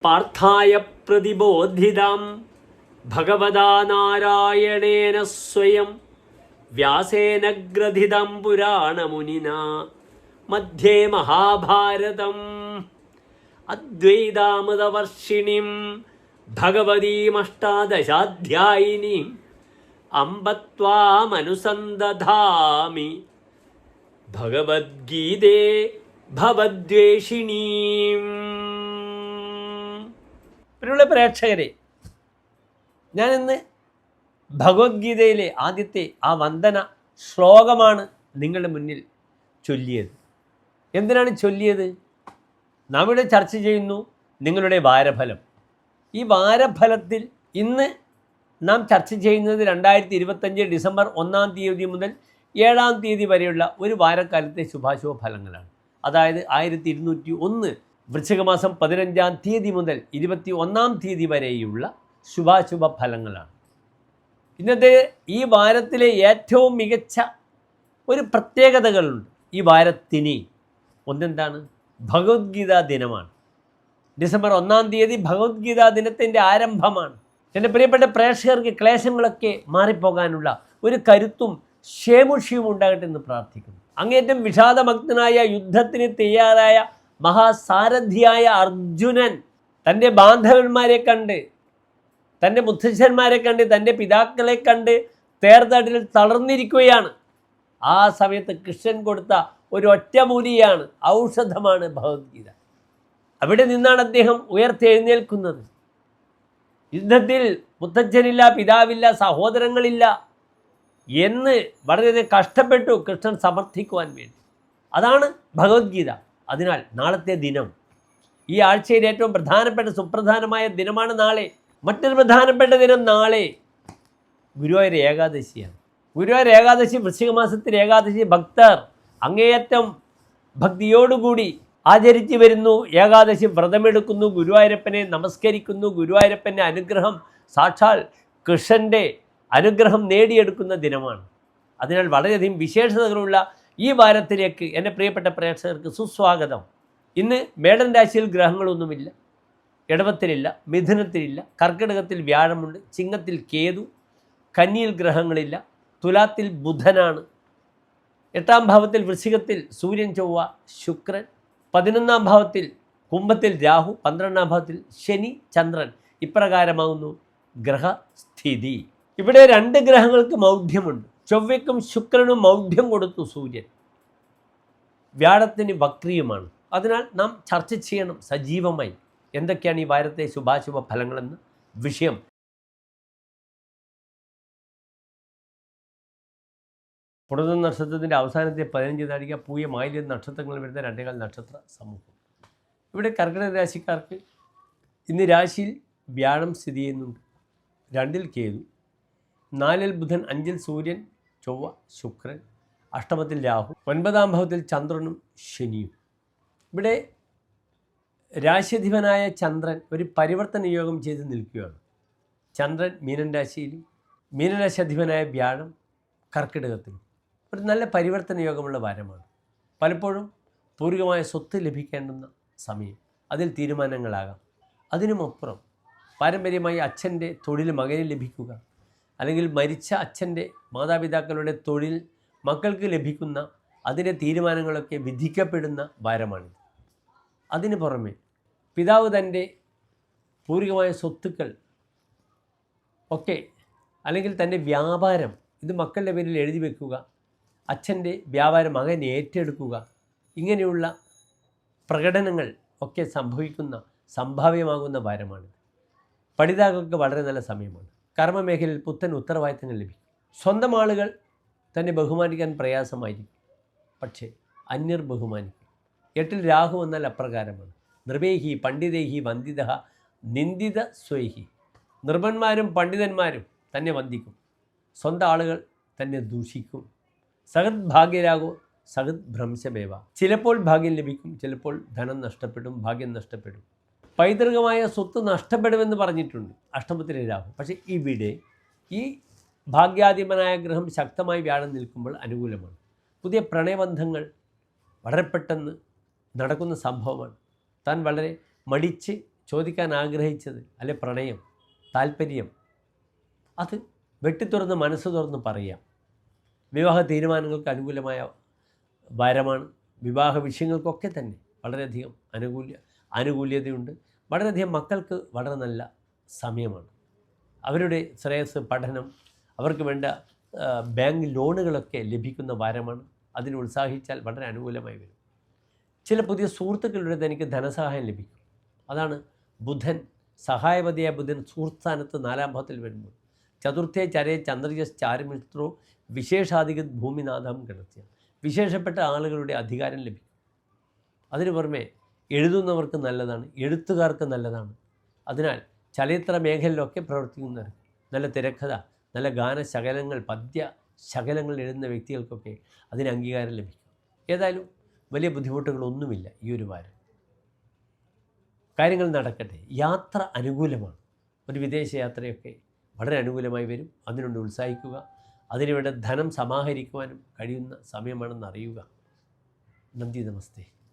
പാർത്ഥായ പ്രതിബോധിതാം ഭഗവതാ നാരായണേന സ്വയം വ്യാസേന ഗ്രഥിതം പുരാണമുനിന മധ്യേ മഹാഭാരതം അദ്വൈതാമൃതവർഷിണീം ഭഗവതീമഷ്ടാദശാധ്യായിനീം അംബത്വാമനുസന്ദധാമി ഭഗവദ്ഗീതേ ഭവദ്വേഷിണീം. പ്രിയമുള്ള പ്രേക്ഷകരെ, ഞാനിന്ന് ഭഗവത്ഗീതയിലെ ആദ്യത്തെ ആ വന്ദന ശ്ലോകമാണ് നിങ്ങളുടെ മുന്നിൽ ചൊല്ലിയത്. എന്തിനാണ് ചൊല്ലിയത്? നാം ഇവിടെ ചർച്ച ചെയ്യുന്നു നിങ്ങളുടെ വാരഫലം. ഈ വാരഫലത്തിൽ ഇന്ന് നാം ചർച്ച ചെയ്യുന്നത് 2025 ഡിസംബർ 1-ാം തീയതി മുതൽ 7-ാം തീയതി വരെയുള്ള ഒരു വാരക്കാലത്തെ ശുഭാശുഭ ഫലങ്ങളാണ്. അതായത് 1201 വൃശ്ചികമാസം 15-ാം തീയതി മുതൽ 21-ാം തീയതി വരെയുള്ള ശുഭാശുഭ ഫലങ്ങളാണ്. ഇന്നത്തെ ഈ വാരത്തിലെ ഏറ്റവും മികച്ച ഒരു പ്രത്യേകതകളുണ്ട് ഈ വാരത്തിന്. ഒന്നെന്താണ്? ഭഗവത്ഗീതാ ദിനമാണ്. ഡിസംബർ 1-ാം തീയതി ഭഗവത്ഗീതാ ദിനത്തിൻ്റെ ആരംഭമാണ്. എൻ്റെ പ്രിയപ്പെട്ട പ്രേക്ഷകർക്ക് ക്ലേശങ്ങളൊക്കെ മാറിപ്പോകാനുള്ള ഒരു കരുത്തും ക്ഷേമുഷിയും ഉണ്ടാകട്ടെ എന്ന് പ്രാർത്ഥിക്കുന്നു. അങ്ങേറ്റം വിഷാദഭക്തനായ യുദ്ധത്തിന് തയ്യാറായ മഹാസാരഥിയായ അർജുനൻ തൻ്റെ ബാന്ധവന്മാരെ കണ്ട്, തൻ്റെ മുത്തശ്ശന്മാരെ കണ്ട്, തൻ്റെ പിതാക്കളെ കണ്ട് തേർതടിൽ തളർന്നിരിക്കുകയാണ്. ആ സമയത്ത് കൃഷ്ണൻ കൊടുത്ത ഒരു ഒറ്റമൂലിയാണ്, ഔഷധമാണ് ഭഗവത്ഗീത. അവിടെ നിന്നാണ് അദ്ദേഹം ഉയർത്തെഴുന്നേൽക്കുന്നത്. യുദ്ധത്തിൽ മുത്തച്ഛനില്ല, പിതാവില്ല, സഹോദരങ്ങളില്ല എന്ന് വളരെയധികം കഷ്ടപ്പെട്ടു കൃഷ്ണൻ സമർത്ഥിക്കുവാൻ വേണ്ടി. അതാണ് ഭഗവത്ഗീത. അതിനാൽ നാളത്തെ ദിനം, ഈ ആഴ്ചയിൽ ഏറ്റവും പ്രധാനപ്പെട്ട സുപ്രധാനമായ ദിനമാണ് നാളെ. മറ്റൊരു പ്രധാനപ്പെട്ട ദിനം നാളെ ഗുരുവായൂർ ഏകാദശിയാണ്. ഗുരുവായൂർ ഏകാദശി, വൃശ്ചിക മാസത്തിലെ ഏകാദശി ഭക്തർ അങ്ങേയറ്റം ഭക്തിയോടുകൂടി ആചരിച്ചു വരുന്നു. ഏകാദശി വ്രതമെടുക്കുന്നു, ഗുരുവായൂരപ്പനെ നമസ്കരിക്കുന്നു, ഗുരുവായൂരപ്പൻ്റെ അനുഗ്രഹം, സാക്ഷാൽ കൃഷ്ണൻ്റെ അനുഗ്രഹം നേടിയെടുക്കുന്ന ദിനമാണ്. അതിനാൽ വളരെയധികം വിശേഷതകളുള്ള ഈ വാരത്തിലേക്ക് എൻ്റെ പ്രിയപ്പെട്ട പ്രേക്ഷകർക്ക് സുസ്വാഗതം. ഇന്ന് മേടൻ രാശിയിൽ ഗ്രഹങ്ങളൊന്നുമില്ല. ഇടവത്തിലില്ല, മിഥുനത്തിലില്ല, കർക്കിടകത്തിൽ വ്യാഴമുണ്ട്, ചിങ്ങത്തിൽ കേതു, കന്നിയിൽ ഗ്രഹങ്ങളില്ല, തുലാത്തിൽ ബുധനാണ്, 8-ാം ഭാവത്തിൽ വൃശ്ചികത്തിൽ സൂര്യൻ, ചൊവ്വ, ശുക്രൻ, 11-ാം ഭാവത്തിൽ കുംഭത്തിൽ രാഹു, 12-ാം ഭാവത്തിൽ ശനി, ചന്ദ്രൻ. ഇപ്രകാരമാകുന്നു ഗ്രഹസ്ഥിതി. ഇവിടെ 2 ഗ്രഹങ്ങൾക്ക് മൗഢ്യമുണ്ട്. ചൊവ്വയ്ക്കും ശുക്രനും മൗഢ്യം കൊടുത്തു സൂര്യൻ. വ്യാഴത്തിന് വക്രിയുമാണ്. അതിനാൽ നാം ചർച്ച ചെയ്യണം സജീവമായി എന്തൊക്കെയാണ് ഈ വാരത്തെ ശുഭാശുഭ ഫലങ്ങളെന്ന് വിഷയം. പുണർന്ന നക്ഷത്രത്തിൻ്റെ അവസാനത്തെ 15 നാഴിക, പൂയ, മായില്യം നക്ഷത്രങ്ങൾ വരുന്ന 2 നക്ഷത്ര സമൂഹം. ഇവിടെ കർക്കിടക രാശിക്കാർക്ക് ഇന്ന് രാശിയിൽ വ്യാഴം സ്ഥിതി ചെയ്യുന്നുണ്ട്, 2-ൽ കേതു, 4-ൽ ബുധൻ, 5-ൽ സൂര്യൻ, ചൊവ്വ, ശുക്രൻ, അഷ്ടമത്തിൽ രാഹു, 9-ാം ഭാവത്തിൽ ചന്ദ്രനും ശനിയും. ഇവിടെ രാശ്യധിപനായ ചന്ദ്രൻ ഒരു പരിവർത്തന യോഗം ചെയ്ത് നിൽക്കുകയാണ്. ചന്ദ്രൻ മീനൻ രാശിയിലും, മീനരാശി അധിപനായ വ്യാഴം കർക്കിടകത്തിലും. ഒരു നല്ല പരിവർത്തന യോഗമുള്ള വാരമാണ്. പലപ്പോഴും പൂർവികമായ സ്വത്ത് ലഭിക്കേണ്ടുന്ന സമയം, അതിൽ തീരുമാനങ്ങളാകാം. അതിനുമപ്പുറം പാരമ്പര്യമായി അച്ഛൻ്റെ തൊഴിൽ മകന് ലഭിക്കുക, അല്ലെങ്കിൽ മരിച്ച അച്ഛൻ്റെ മാതാപിതാക്കളുടെ തൊഴിൽ മക്കൾക്ക് ലഭിക്കുന്ന അതിൻ്റെ തീരുമാനങ്ങളൊക്കെ വിധിക്കപ്പെടുന്ന വാരമാണിത്. അതിന് പുറമെ പിതാവ് തൻ്റെ പൂർവികമായ സ്വത്തുക്കൾ ഒക്കെ, അല്ലെങ്കിൽ തൻ്റെ വ്യാപാരം, ഇത് മക്കളുടെ പേരിൽ എഴുതി വെക്കുക, അച്ഛൻ്റെ വ്യാപാരം മകൻ ഏറ്റെടുക്കുക, ഇങ്ങനെയുള്ള പ്രകടനങ്ങൾ ഒക്കെ സംഭവിക്കുന്ന, സംഭാവ്യമാകുന്ന വാരമാണിത്. പഠിതാക്കൾക്ക് വളരെ നല്ല സമയമാണ്. കർമ്മമേഖലയിൽ പുത്തൻ ഉത്തരവാദിത്തങ്ങൾ ലഭിക്കും. സ്വന്തം ആളുകൾ തന്നെ ബഹുമാനിക്കാൻ പ്രയാസമായിരിക്കും, പക്ഷേ അന്യർ ബഹുമാനിക്കും. 8-ൽ രാഹു എന്നാൽ അപ്രകാരമാണ്. നൃപേഹി പണ്ഡിതേഹി വന്ദിത നിന്ദിത സ്വൈഹി. നൃപന്മാരും പണ്ഡിതന്മാരും തന്നെ വന്ദിക്കും, സ്വന്തം ആളുകൾ തന്നെ ദൂഷിക്കും. സഹത് ഭാഗ്യരാഗോ സഹത് ഭ്രംശമേവ. ചിലപ്പോൾ ഭാഗ്യം ലഭിക്കും, ചിലപ്പോൾ ധനം നഷ്ടപ്പെടും, ഭാഗ്യം നഷ്ടപ്പെടും. പൈതൃകമായ സ്വത്ത് നഷ്ടപ്പെടുമെന്ന് പറഞ്ഞിട്ടുണ്ട് അഷ്ടമത്തിലെ രാഹു. പക്ഷേ ഇവിടെ ഈ ഭാഗ്യാധിപനായ ഗ്രഹം ശക്തമായി വ്യാഴം നിൽക്കുമ്പോൾ അനുകൂലമാണ്. പുതിയ പ്രണയബന്ധങ്ങൾ വളരെ പെട്ടെന്ന് നടക്കുന്ന സംഭവമാണ്. താൻ വളരെ മടിച്ച് ചോദിക്കാൻ ആഗ്രഹിച്ചത്, അല്ലെ പ്രണയം, താല്പര്യം, അത് വെട്ടിത്തുറന്ന് മനസ്സ് തുറന്ന് പറയാം. വിവാഹ തീരുമാനങ്ങൾക്ക് അനുകൂലമായ വാരമാണ്. വിവാഹ വിഷയങ്ങൾക്കൊക്കെ തന്നെ വളരെയധികം ആനുകൂല്യതയുണ്ട്. വളരെയധികം മക്കൾക്ക് വളരെ നല്ല സമയമാണ്. അവരുടെ ശ്രേയസ്, പഠനം, അവർക്ക് വേണ്ട ബാങ്ക് ലോണുകളൊക്കെ ലഭിക്കുന്ന വാരമാണ്. അതിന് ഉത്സാഹിച്ചാൽ വളരെ അനുകൂലമായി വരും. ചില പുതിയ സുഹൃത്തുക്കളുടെ തനിക്ക് ധനസഹായം ലഭിക്കും. അതാണ് ബുധൻ, സഹായപതിയായ ബുധൻ സുഹൃത്സ്ഥാനത്ത് 4-ാം ഭാവത്തിൽ വരുമ്പോൾ ചതുർത്ഥേ ചരേ ചന്ദ്രജസ് ചാരുമിത്രോ വിശേഷാധിക ഭൂമിനാഥം കിടത്തിയ വിശേഷപ്പെട്ട ആളുകളുടെ അധികാരം ലഭിക്കും. അതിനു പുറമെ എഴുതുന്നവർക്ക് നല്ലതാണ്, എഴുത്തുകാർക്ക് നല്ലതാണ്. അതിനാൽ ചലച്ചിത്ര മേഖലയിലൊക്കെ പ്രവർത്തിക്കുന്നവർ, നല്ല തിരക്കഥ, നല്ല ഗാനശകലങ്ങൾ, പദ്യ ശകലങ്ങൾ എഴുതുന്ന വ്യക്തികൾക്കൊക്കെ അതിന് അംഗീകാരം ലഭിക്കും. ഏതായാലും വലിയ ബുദ്ധിമുട്ടുകളൊന്നുമില്ല ഈ ഒരു വാരം. കാര്യങ്ങൾ നടക്കട്ടെ. യാത്ര അനുകൂലമാണ്. ഒരു വിദേശ യാത്രയൊക്കെ വളരെ അനുകൂലമായി വരും. അതിനുവേണ്ടി ഉത്സാഹിക്കുക. അതിനുവേണ്ട ധനം സമാഹരിക്കുവാനും കഴിയുന്ന സമയമാണെന്ന് അറിയുക. നന്ദി, നമസ്തേ.